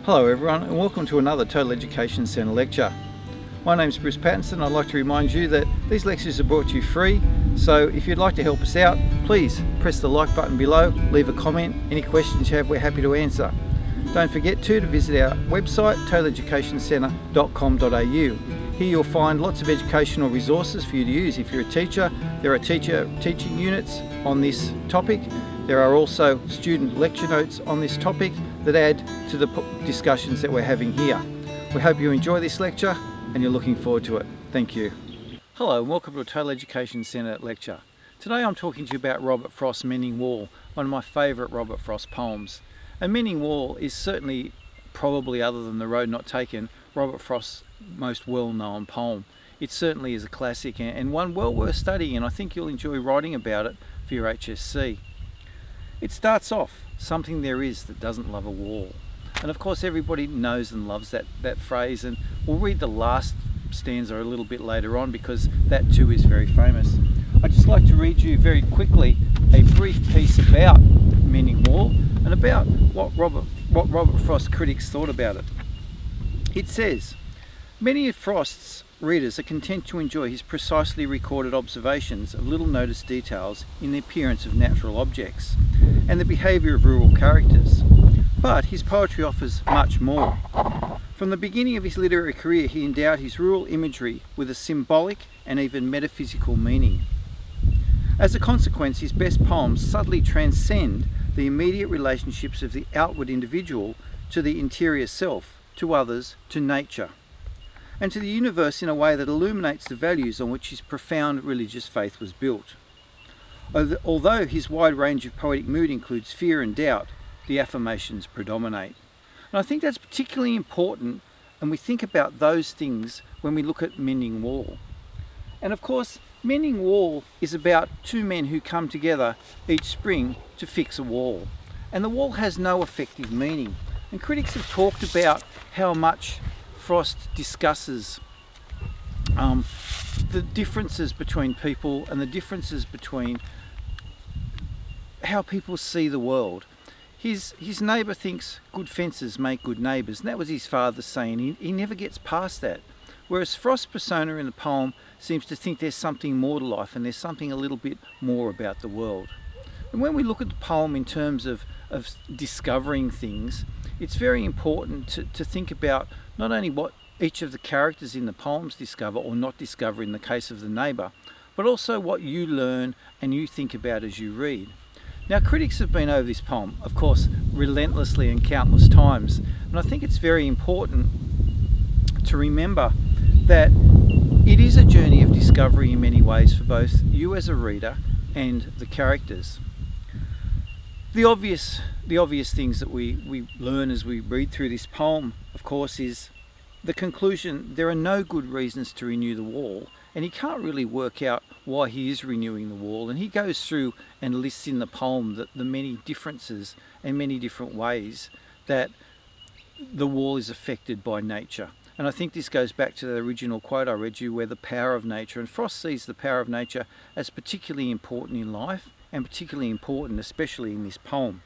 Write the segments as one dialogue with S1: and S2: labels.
S1: Hello everyone and welcome to another Total Education Centre lecture. My name is Bruce Pattinson. I'd like to remind you that these lectures are brought to you free, so if you'd like to help us out, please press the like button below, leave a comment, any questions you have we're happy to answer. Don't forget to visit our website totaleducationcentre.com.au. Here you'll find lots of educational resources for you to use if you're a teacher. There are teaching units on this topic. There are also student lecture notes on this topic that add to the discussions that we're having here. We hope you enjoy this lecture and you're looking forward to it. Thank you. Hello and welcome to a Total Education Centre lecture. Today I'm talking to you about Robert Frost's Mending Wall, one of my favourite Robert Frost poems. And Mending Wall is certainly, probably other than The Road Not Taken, Robert Frost's most well-known poem. It certainly is a classic and one well worth studying, and I think you'll enjoy writing about it for your HSC. It starts off, something there is that doesn't love a wall. And of course everybody knows and loves that phrase, and we'll read the last stanza a little bit later on because that too is very famous. I'd just like to read you very quickly a brief piece about Mending Wall and about what Robert Frost critics thought about it. It says, many of Frost's readers are content to enjoy his precisely recorded observations of little noticed details in the appearance of natural objects and the behaviour of rural characters. But his poetry offers much more. From the beginning of his literary career, he endowed his rural imagery with a symbolic and even metaphysical meaning. As a consequence, his best poems subtly transcend the immediate relationships of the outward individual to the interior self, to others, to nature, and to the universe in a way that illuminates the values on which his profound religious faith was built. Although his wide range of poetic mood includes fear and doubt, the affirmations predominate. And I think that's particularly important, and we think about those things when we look at Mending Wall. And of course, Mending Wall is about two men who come together each spring to fix a wall. And the wall has no effective meaning. And critics have talked about how much Frost discusses the differences between people and the differences between how people see the world. His neighbour thinks good fences make good neighbours, and that was his father's saying. He never gets past that. Whereas Frost's persona in the poem seems to think there's something more to life and there's something a little bit more about the world. And when we look at the poem in terms of discovering things, it's very important to think about not only what each of the characters in the poems discover or not discover in the case of the neighbour, but also what you learn and you think about as you read. Now, critics have been over this poem, of course, relentlessly and countless times, and I think it's very important to remember that it is a journey of discovery in many ways for both you as a reader and the characters. The obvious things that we learn as we read through this poem, of course, is the conclusion there are no good reasons to renew the wall, and he can't really work out why he is renewing the wall, and he goes through and lists in the poem the many differences and many different ways that the wall is affected by nature. And I think this goes back to the original quote I read you, where the power of nature, and Frost sees the power of nature as particularly important in life and particularly important especially in this poem.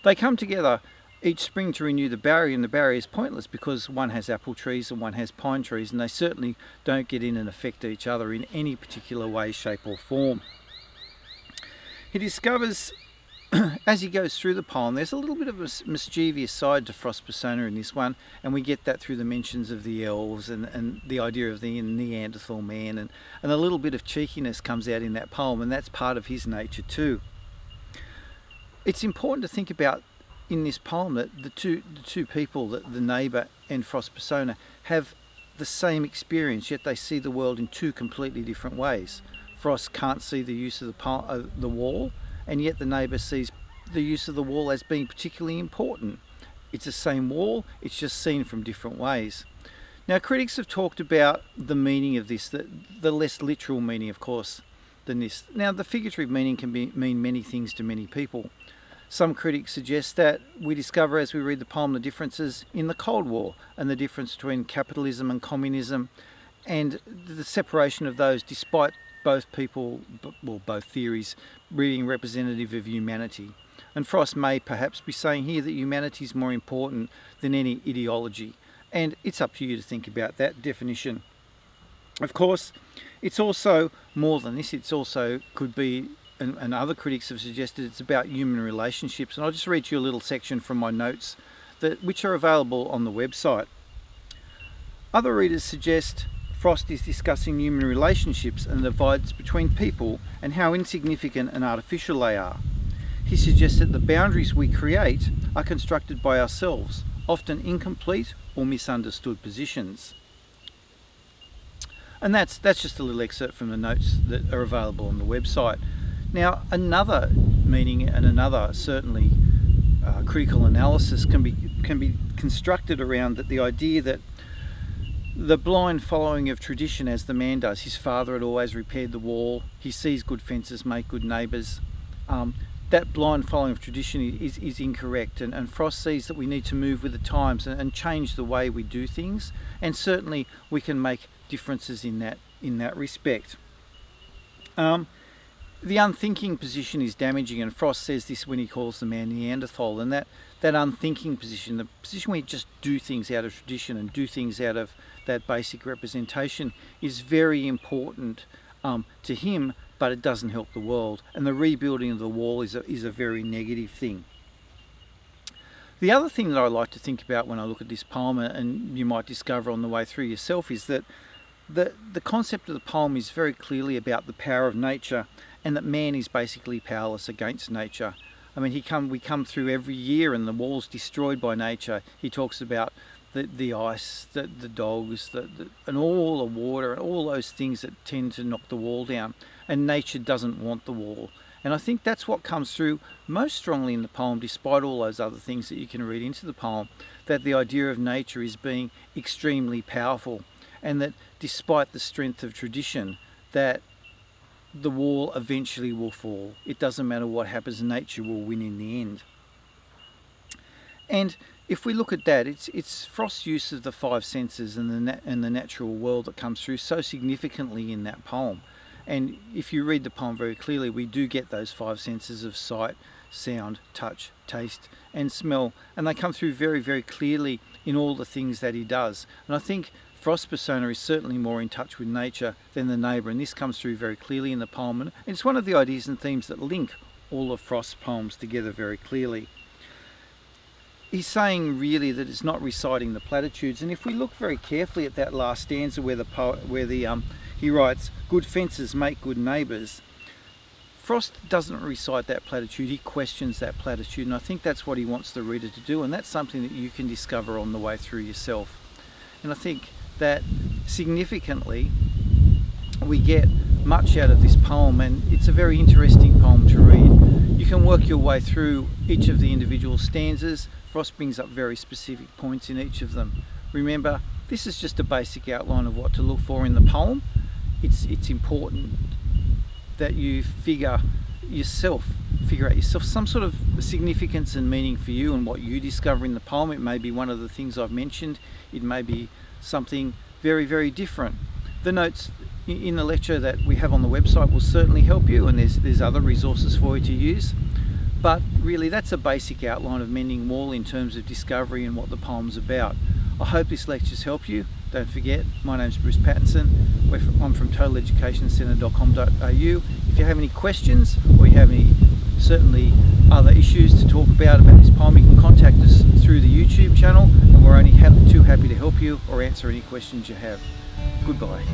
S1: They come together each spring to renew the barrier, and the barrier is pointless because one has apple trees and one has pine trees, and they certainly don't get in and affect each other in any particular way, shape or form. He discovers as he goes through the poem there's a little bit of a mischievous side to Frost's persona in this one, and we get that through the mentions of the elves and the idea of the Neanderthal man, and a little bit of cheekiness comes out in that poem, and that's part of his nature too. It's important to think about in this poem that the two people, the neighbour and Frost persona, have the same experience, yet they see the world in two completely different ways. Frost can't see the use of the wall, and yet the neighbour sees the use of the wall as being particularly important. It's the same wall, it's just seen from different ways. Now, critics have talked about the meaning of this, the less literal meaning, of course, than this. Now, the figurative meaning can mean many things to many people. Some critics suggest that we discover as we read the poem the differences in the Cold War and the difference between capitalism and communism, and the separation of those despite both theories being representative of humanity. And Frost may perhaps be saying here that humanity is more important than any ideology. And it's up to you to think about that definition. Of course, it's also more than this. It's also could be, and other critics have suggested, it's about human relationships. And I'll just read you a little section from my notes which are available on the website. Other readers suggest Frost is discussing human relationships and the divides between people and how insignificant and artificial they are. He suggests that the boundaries we create are constructed by ourselves, often incomplete or misunderstood positions. And that's just a little excerpt from the notes that are available on the website. Now, another meaning and another certainly critical analysis can be constructed around the idea that the blind following of tradition, as the man does. His father had always repaired the wall. He sees good fences make good neighbours. That blind following of tradition is incorrect, and Frost sees that we need to move with the times and change the way we do things, and certainly we can make differences in that respect. The unthinking position is damaging, and Frost says this when he calls the man Neanderthal, and that unthinking position, the position where you just do things out of tradition and do things out of that basic representation, is very important to him, but it doesn't help the world, and the rebuilding of the wall is a very negative thing. The other thing that I like to think about when I look at this poem, and you might discover on the way through yourself, is that the concept of the poem is very clearly about the power of nature, and that man is basically powerless against nature. I mean, we come through every year and the wall's destroyed by nature. He talks about the ice, the dogs, and all the water, and all those things that tend to knock the wall down. And nature doesn't want the wall. And I think that's what comes through most strongly in the poem, despite all those other things that you can read into the poem, that the idea of nature is being extremely powerful, and that despite the strength of tradition, that the wall eventually will fall. It doesn't matter what happens, nature will win in the end. And if we look at that, it's Frost's use of the five senses and the natural world that comes through so significantly in that poem. And if you read the poem very clearly, we do get those five senses of sight, sound, touch, taste, and smell, and they come through very, very clearly in all the things that he does. And I think Frost's persona is certainly more in touch with nature than the neighbour, and this comes through very clearly in the poem, and it's one of the ideas and themes that link all of Frost's poems together very clearly. He's saying really that it's not reciting the platitudes, and if we look very carefully at that last stanza where he writes, "Good fences make good neighbours," Frost doesn't recite that platitude, he questions that platitude, and I think that's what he wants the reader to do, and that's something that you can discover on the way through yourself. And I think that significantly we get much out of this poem, and it's a very interesting poem to read. You can work your way through each of the individual stanzas. Frost brings up very specific points in each of them. Remember, this is just a basic outline of what to look for in the poem. It's important that you figure out yourself some sort of significance and meaning for you and what you discover in the poem. It may be one of the things I've mentioned. It may be something very, very different. The notes in the lecture that we have on the website will certainly help you, and there's other resources for you to use. But really, that's a basic outline of Mending Wall in terms of discovery and what the poem's about. I hope this lecture's helped you. Don't forget, my name's Bruce Pattinson. I'm from totaleducationcentre.com.au. If you have any questions, or you have any certainly other issues to talk about this poem, you can contact us through the YouTube channel, and we're only too happy to help you or answer any questions you have. Goodbye.